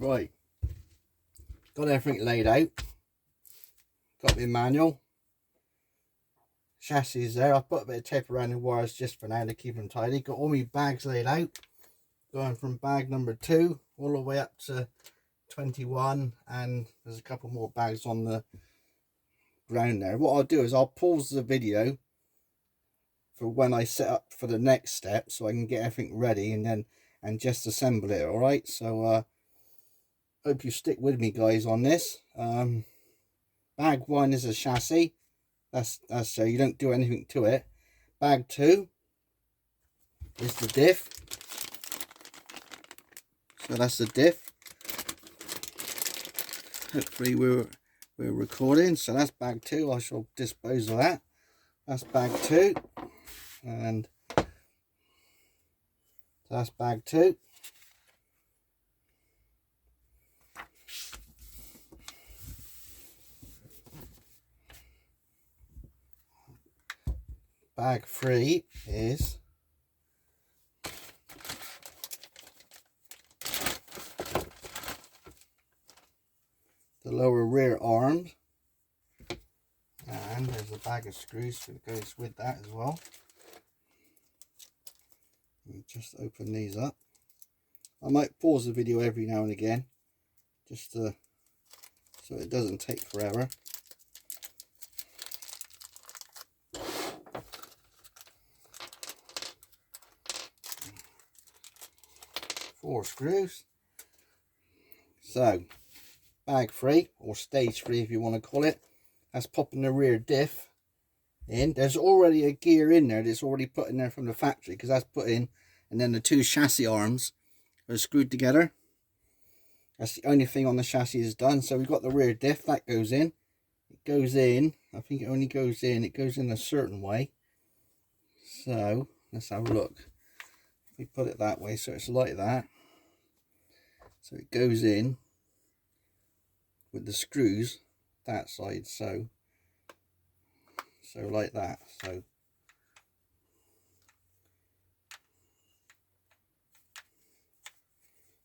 Right, got everything laid out. Got my manual. Chassis is there. I've put a bit of tape around the wires just for now to keep them tidy. Got all my bags laid out. Going from bag number 2 all the way up to 21. And there's a couple more bags on the ground there. What I'll do is I'll pause the video for when I set up for the next step, so I can get everything ready and just assemble it. All right, so hope you stick with me, guys, on this. Bag 1 is a chassis. That's so you don't do anything to it. Bag 2 is the diff. So that's the diff. Hopefully we're recording. So that's bag 2. I shall dispose of that. That's bag 2, and that's bag 2. Bag 3 is the lower rear arms, and there's a bag of screws that goes with that as well. Let me just open these up. I might pause the video every now and again just so it doesn't take forever. 4 screws. So bag 3, or stage 3 if you want to call it, that's popping the rear diff in. There's already a gear in there that's already put in there from the factory, because that's put in, and then the 2 chassis arms are screwed together. That's the only thing on the chassis is done. So we've got the rear diff that goes in. It goes in, I think it only goes in, it goes in a certain way. So let's have a look. We put it that way, so it's like that. So it goes in with the screws that side, so like that. So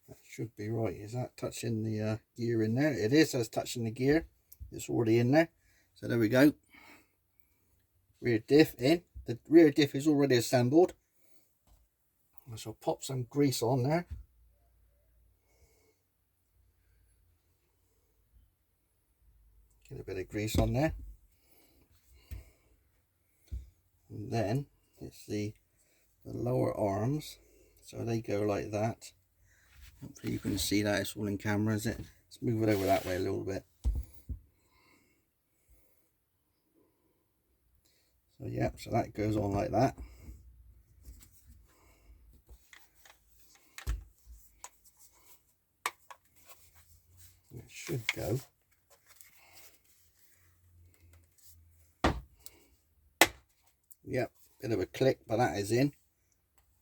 that should be right. Is that touching the gear in there? It is. That's touching the gear. It's already in there. So there we go. Rear diff in. The rear diff is already assembled. I shall pop some grease on there. Get a bit of grease on there. And then it's the lower arms. So they go like that. Hopefully you can see that. It's all in camera, is it? Let's move it over that way a little bit. So yeah, so that goes on like that. It should go. Yep, bit of a click, but that is in.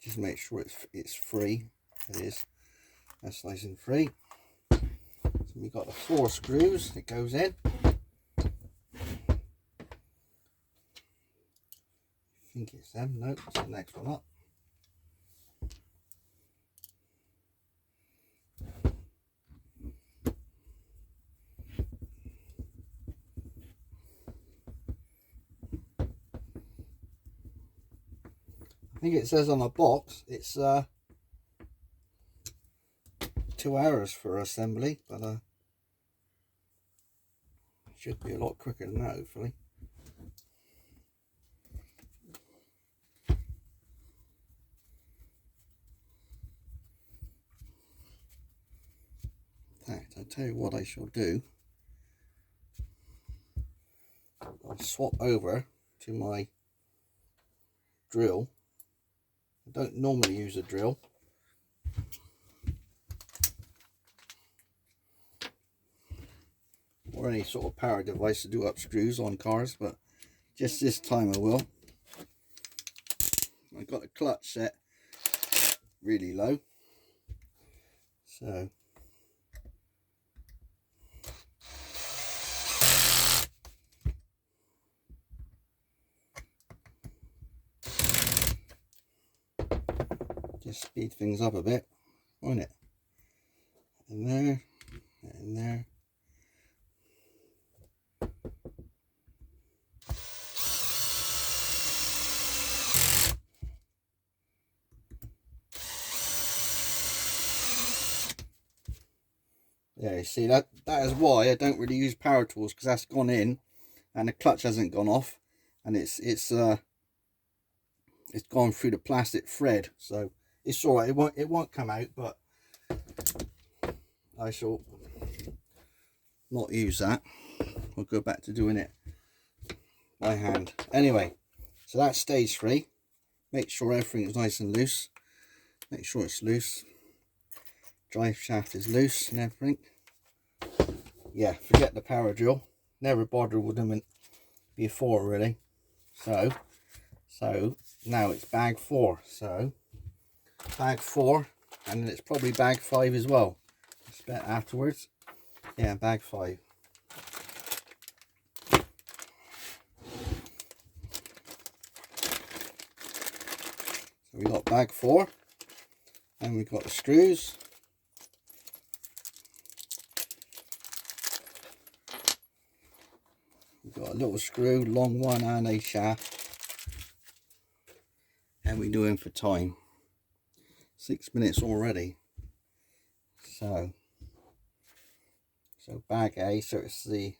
Just make sure it's free. It is. That's nice and free. So we've got the 4 screws. It goes in. I think it's them. Nope, it's the next one up. I think it says on the box it's 2 hours for assembly, but it should be a lot quicker than that, hopefully. In fact, I'll tell you what I shall do. I'll swap over to my drill. I don't normally use a drill. Or any sort of power device to do up screws on cars, but just this time I will. I got the clutch set really low, so just speed things up a bit, won't it? And there, Yeah, you see, that is why I don't really use power tools, because that's gone in and the clutch hasn't gone off, and it's gone through the plastic thread. So it's all right, it won't come out, but I shall not use that. I'll go back to doing it by hand. Anyway, so that's stage 3. Make sure everything is nice and loose. Make sure it's loose. Drive shaft is loose and everything. Yeah, forget the power drill. Never bothered with them before, really. So now it's bag 4. So bag 4, and then it's probably bag 5 as well. I bet afterwards. Yeah, bag 5. So we got bag 4, and we've got the screws. We've got a little screw, long one, and a shaft. How we doing for time? 6 minutes already. So bag A, so it's the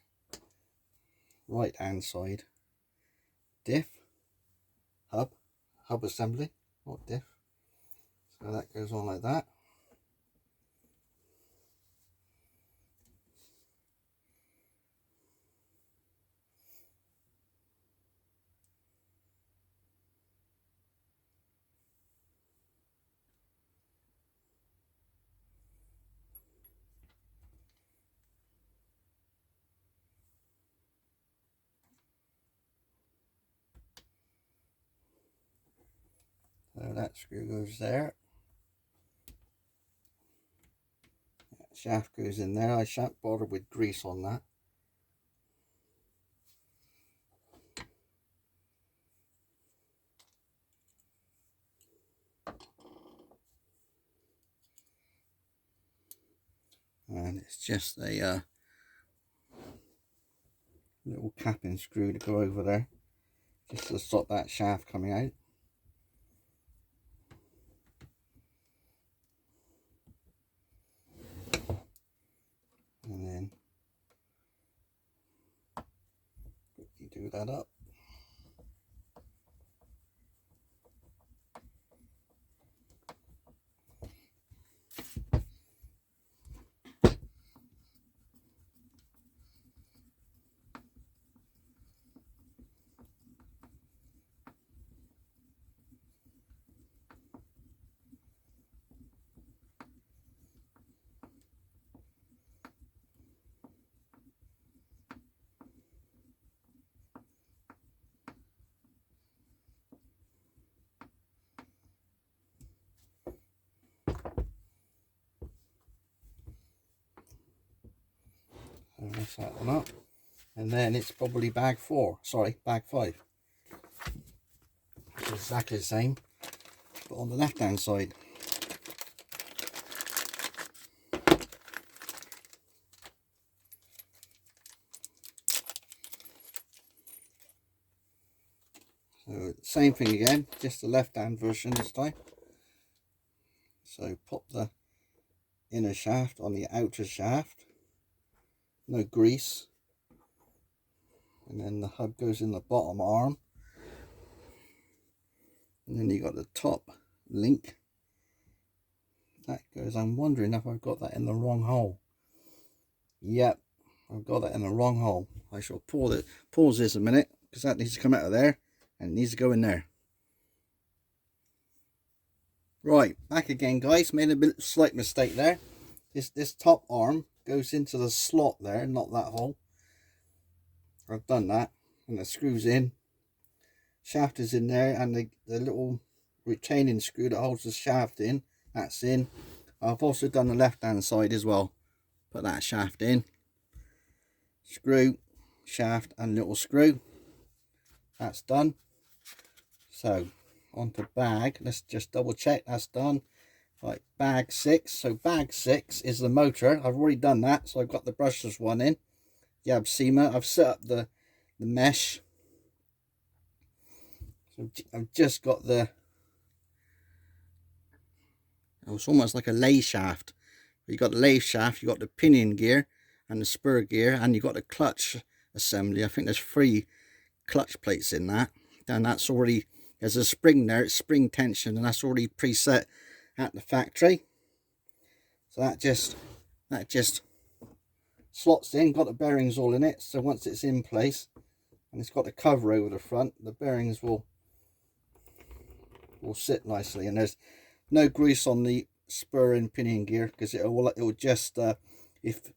right hand side. Diff, hub assembly, not diff. So that goes on like that. So that screw goes there. That shaft goes in there. I shan't bother with grease on that. And it's just a little capping screw to go over there, just to stop that shaft coming out. And then you do that up. So that's that one up. And then it's probably bag 4, sorry, bag 5. It's exactly the same, but on the left hand side. So same thing again, just the left hand version this time. So pop the inner shaft on the outer shaft, no grease, and then the hub goes in the bottom arm, and then you got the top link that goes. I'm wondering if I've got that in the wrong hole. Yep, I've got that in the wrong hole. I shall pause this a minute, because that needs to come out of there and it needs to go in there. Right, back again, guys. Made a slight mistake there. This top arm goes into the slot there, not that hole. I've done that, and the screws in. Shaft is in there, and the little retaining screw that holds the shaft in, that's in. I've also done the left hand side as well. Put that shaft in. Screw, shaft, and little screw. That's done. So onto bag. Let's just double check that's done. Right, bag 6. So bag 6 is the motor. I've already done that, so I've got the brushless one in. Yab seamer. I've set up the mesh. So I've just got the, it's almost like a lay shaft. You've got the lathe shaft, you've got the pinion gear and the spur gear, and you've got the clutch assembly. I think there's 3 clutch plates in that. And that's already, there's a spring there, it's spring tension, and that's already preset at the factory. So that just slots in, got the bearings all in it. So once it's in place and it's got the cover over the front, the bearings will sit nicely. And there's no grease on the spur and pinion gear, because it will just if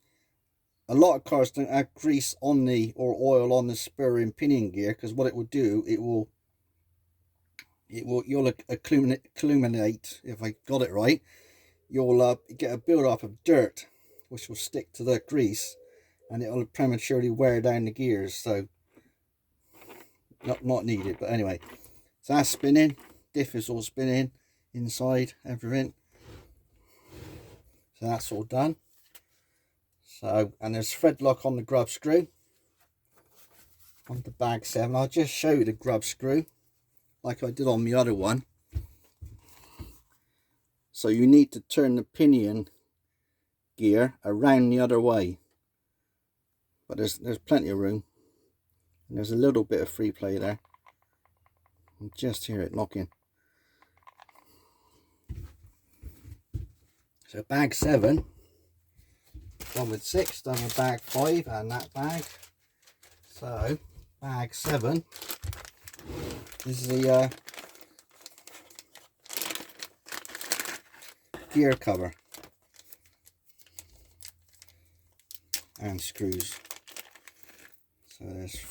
a lot of cars don't have grease on the, or oil on the spur and pinion gear, because what it will do, you'll accumulate, if I got it right, you'll get a build up of dirt which will stick to the grease, and it will prematurely wear down the gears. So not needed. But anyway, so that's spinning, diff is all spinning inside, everything. So that's all done. So, and there's thread lock on the grub screw on the bag 7. I'll just show you the grub screw like I did on the other one. So you need to turn the pinion gear around the other way, but there's plenty of room, and there's a little bit of free play there. You just hear it knocking. So bag 7 done with 6, done with bag 5 and that bag. So bag 7 is the gear cover and screws. So there's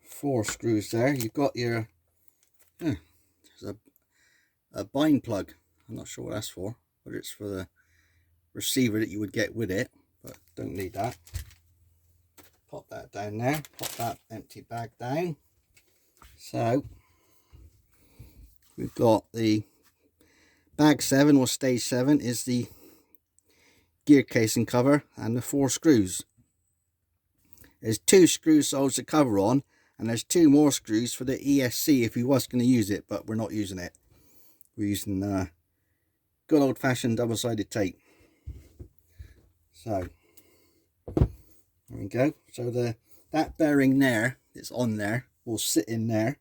4 screws there. You've got your there's a bind plug. I'm not sure what that's for, whether it's for the receiver that you would get with it, but don't need that. Pop that down there, pop that empty bag down. So we've got the bag 7, or stage 7, is the gear casing cover and the 4 screws. There's 2 screws that holds the cover on, and there's 2 more screws for the ESC if you was going to use it, but we're not using it. We're using good old-fashioned double-sided tape. So there we go. So that bearing there that's on there will sit in there.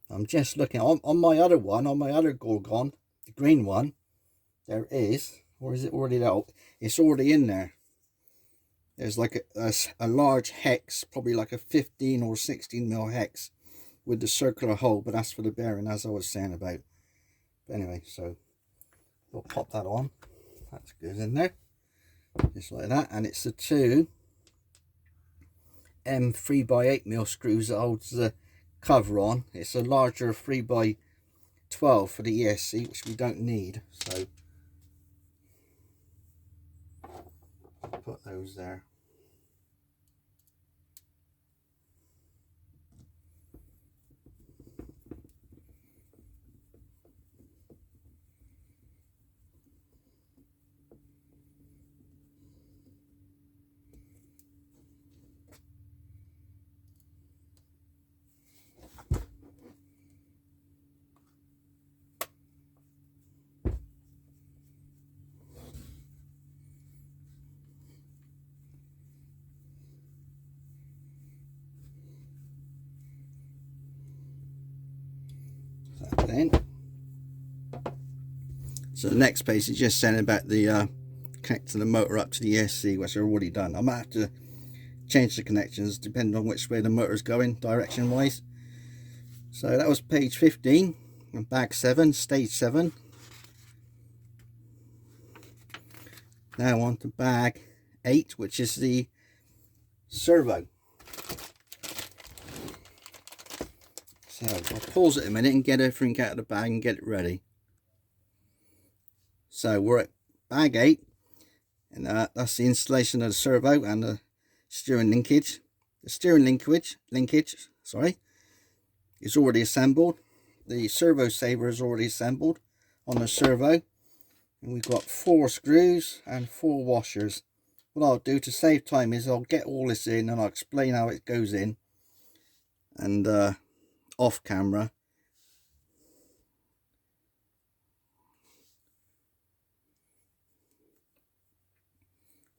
I'm just looking on my other one, on my other Gorgon, the green one. There is, or is it already out? It's already in there. There's like a large hex, probably like a 15 or 16 mil hex with the circular hole, but that's for the bearing, as I was saying about. But anyway, so we'll pop that on. That's good in there, just like that. And it's the 2 M 3x8 mil screws that holds the cover on. It's a larger 3x12 for the ESC, which we don't need, so put those there. Then so the next page is just saying about the connecting the motor up to the ESC, which I've already done. I might have to change the connections depending on which way the motor is going direction wise. So that was page 15 and bag 7, stage 7. Now on to bag 8, which is the servo. So I'll pause it a minute and get everything out of the bag and get it ready. So we're at bag 8, and that's the installation of the servo and the steering linkage. The steering linkage, is already assembled. The servo saver is already assembled on the servo, and we've got 4 screws and 4 washers. What I'll do to save time is I'll get all this in and I'll explain how it goes in, and off camera,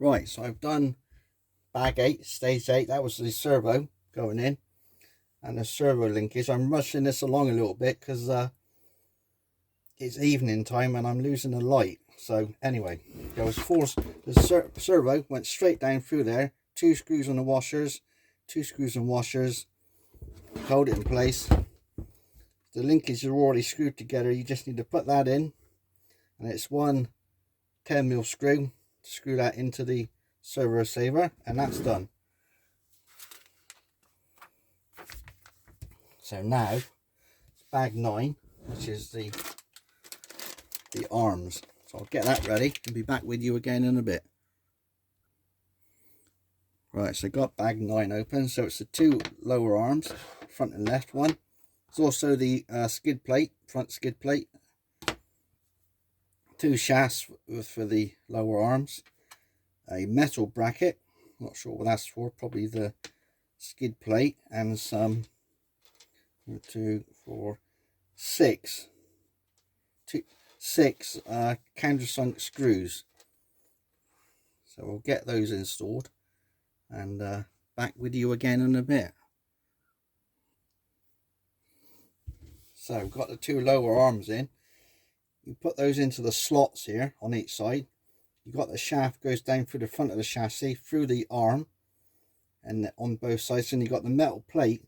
Right, so I've done bag 8, stage 8. That was the servo going in, and the servo linkage. I'm rushing this along a little bit because it's evening time and I'm losing the light. So anyway, there was the servo went straight down through there, 2 screws on the washers, 2 screws and washers, hold it in place. The linkage are already screwed together. You just need to put that in, and it's one 10mm screw to screw that into the servo saver, and that's done. So now it's bag 9, which is the arms. So I'll get that ready and be back with you again in a bit. Right, so I got bag 9 open. So it's the 2 lower arms, front and left one. It's also the skid plate, front skid plate. 2 shafts for the lower arms. A metal bracket, not sure what that's for, probably the skid plate, and some 2, 4, 6 countersunk screws. So we'll get those installed and back with you again in a bit. So we've got the 2 lower arms in. You put those into the slots here on each side. You've got the shaft goes down through the front of the chassis, through the arm, and on both sides. And you've got the metal plate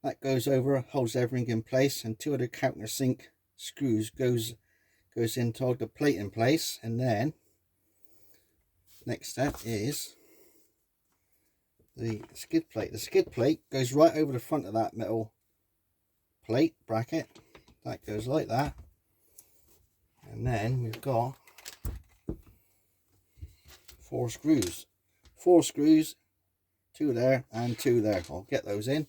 that goes over, holds everything in place, and 2 of the countersink screws goes in to hold the plate in place. And then next step is the skid plate. The skid plate goes right over the front of that metal plate bracket. That goes like that. And then we've got 4 screws. 4 screws, 2 there and 2 there. I'll get those in.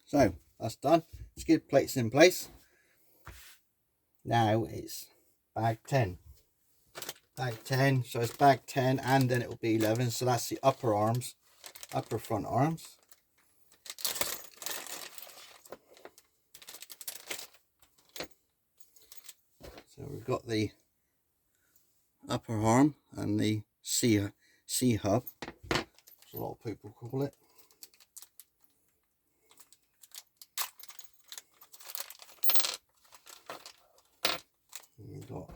So that's done. Skid plate's in place. Now it's bag 10. Bag 10, so it's bag 10 and then it will be 11. So that's the upper arms, upper front arms. So we've got the upper arm and the C hub, as a lot of people call it. And we've got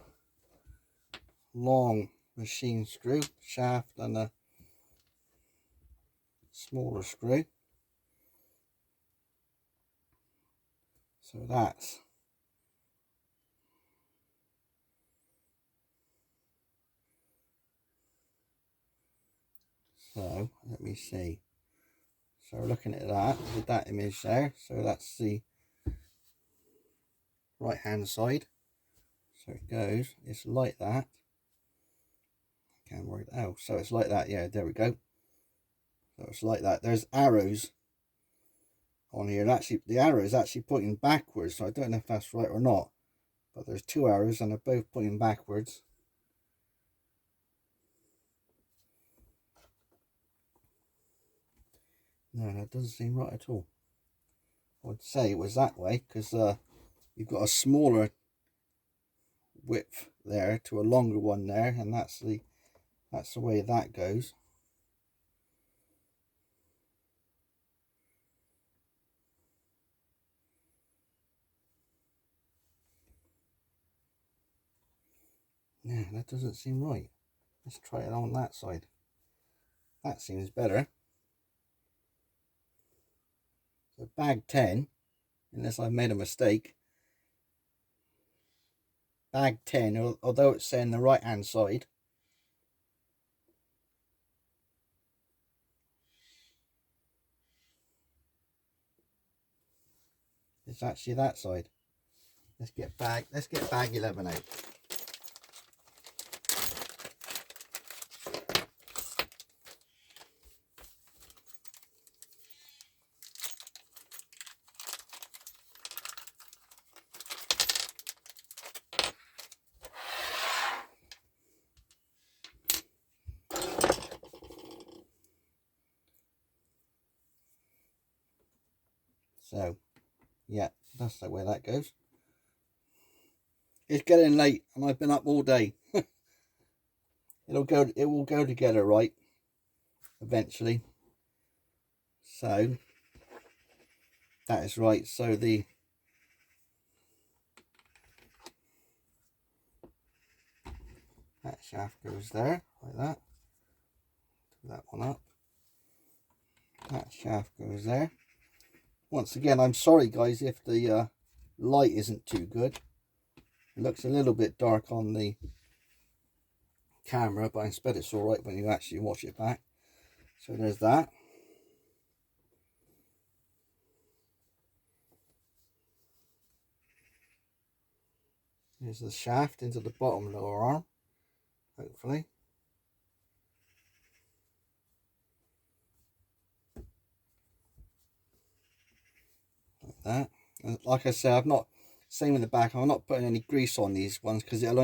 long machine screw shaft and a smaller screw. So that's so let me see. So we're looking at that with that image there. So that's the right hand side. So it goes, it's like that. Can't work it out. So it's like that, yeah, there we go. So it's like that. There's arrows on here. Actually, the arrow is actually pointing backwards, so I don't know if that's right or not. But there's 2 arrows and they're both pointing backwards. No, that doesn't seem right at all. I would say it was that way because you've got a smaller width there to a longer one there, and that's the way that goes. Yeah, that doesn't seem right. Let's try it on that side. That seems better. So bag 10, unless I've made a mistake. Bag 10, although it's saying the right hand side, it's actually that side. Let's get bag 11 out. So yeah, that's the way that goes. It's getting late and I've been up all day. it will go together right eventually. So that is right. So that shaft goes there like that. Put that one up. That shaft goes there. Once again, I'm sorry guys if the light isn't too good. It looks a little bit dark on the camera, but I expect it's all right when you actually watch it back. So there's that. Here's the shaft into the bottom lower arm, hopefully. Like that. And like I said, I've not, same in the back, I'm not putting any grease on these ones because it'll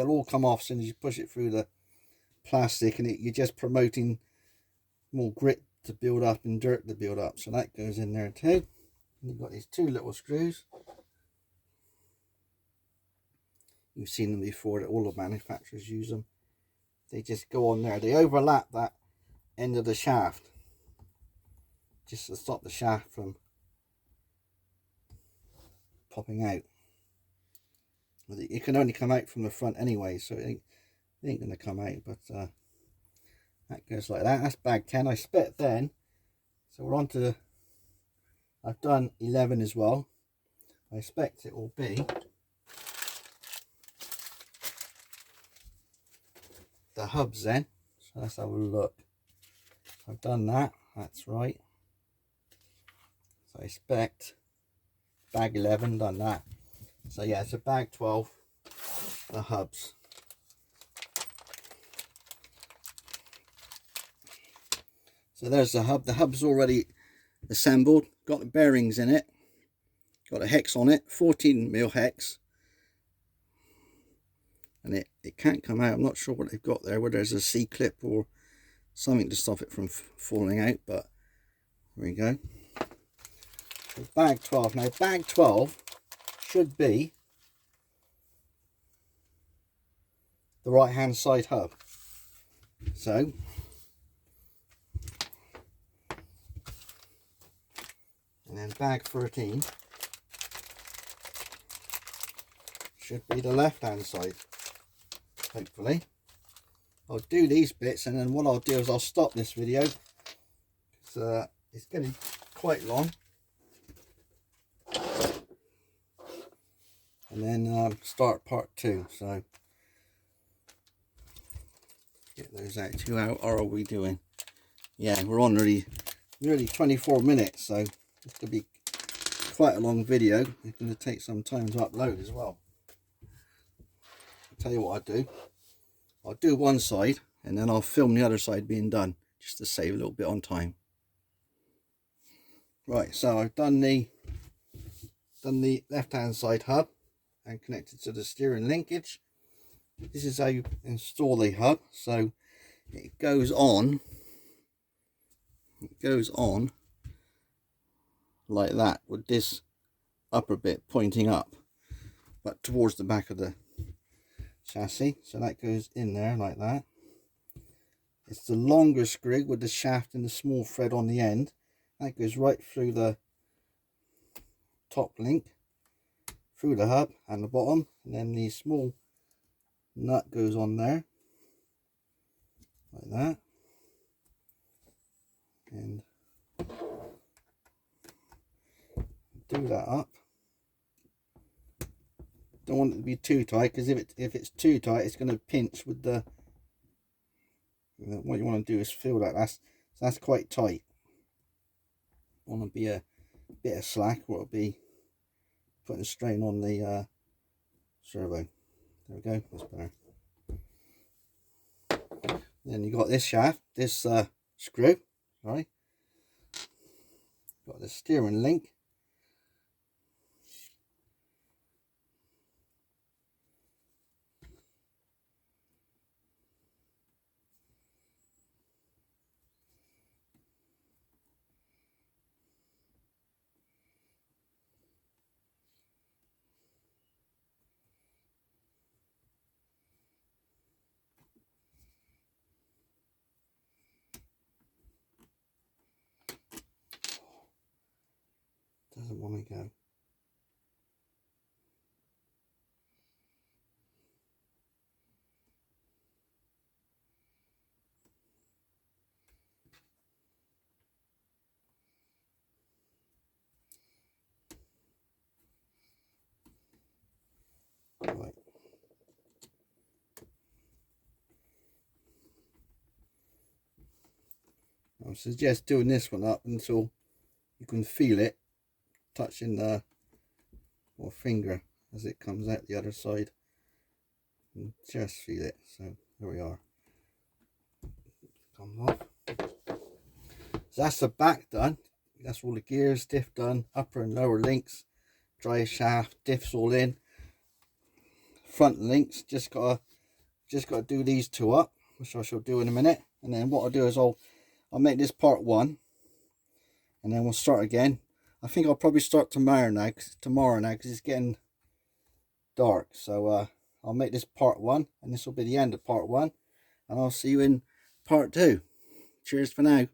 all come off as soon as you push it through the plastic, and you're just promoting more grit to build up and dirt to build up. So that goes in there too. And you've got these two little screws. You've seen them before, that all the manufacturers use them. They just go on there. They overlap that end of the shaft just to stop the shaft from popping out. It can only come out from the front anyway, so it ain't going to come out, but that goes like that. That's bag 10. I spec then, so we're on to, I've done 11 as well. I expect it will be the hubs then. So let's have a look. I've done that, that's right. So I expect bag 11, done that. So yeah, it's a bag 12, the hubs. So there's the hub. The hub's already assembled, got the bearings in it, got a hex on it, 14mm hex. And it can't come out. I'm not sure what they've got there, whether there's a C-clip or something to stop it from falling out, but there we go. So bag 12. Now bag 12 should be the right hand side hub. So and then bag 13 should be the left hand side, hopefully. I'll do these bits, and then what I'll do is I'll stop this video because it's getting quite long, and then start part 2. So get those out too. How are we doing? Yeah, we're on nearly 24 minutes, so it's going to be quite a long video. It's going to take some time to upload as well. I'll tell you what I'll do one side and then I'll film the other side being done, just to save a little bit on time. Right, so I've done the left hand side hub and connected to the steering linkage. This is how you install the hub. So it goes on like that, with this upper bit pointing up but towards the back of the chassis. So that goes in there like that. It's the longer screw with the shaft and the small thread on the end. That goes right through the top link, through the hub and the bottom, and then the small nut goes on there like that. And do that up. Don't want it to be too tight, because if it's too tight, it's going to pinch with the. What you want to do is feel that that's quite tight. Want to be a bit of slack, or it'll be putting strain on the servo. There we go. That's better. Then you got this shaft, this screw. Sorry. Got the steering link. doesn't want to go. Right. I suggest doing this one up until you can feel it touching the finger as it comes out the other side. And just feel it. So there we are. Comes off. So that's the back done. That's all the gears, diff done, upper and lower links, drive shaft, diffs all in. Front links, just gotta do these two up, which I shall do in a minute. And then what I'll do is I'll make this part 1, and then we'll start again. I think I'll probably start tomorrow now because it's getting dark. So I'll make this part 1, and this will be the end of part 1, and I'll see you in part 2. Cheers for now.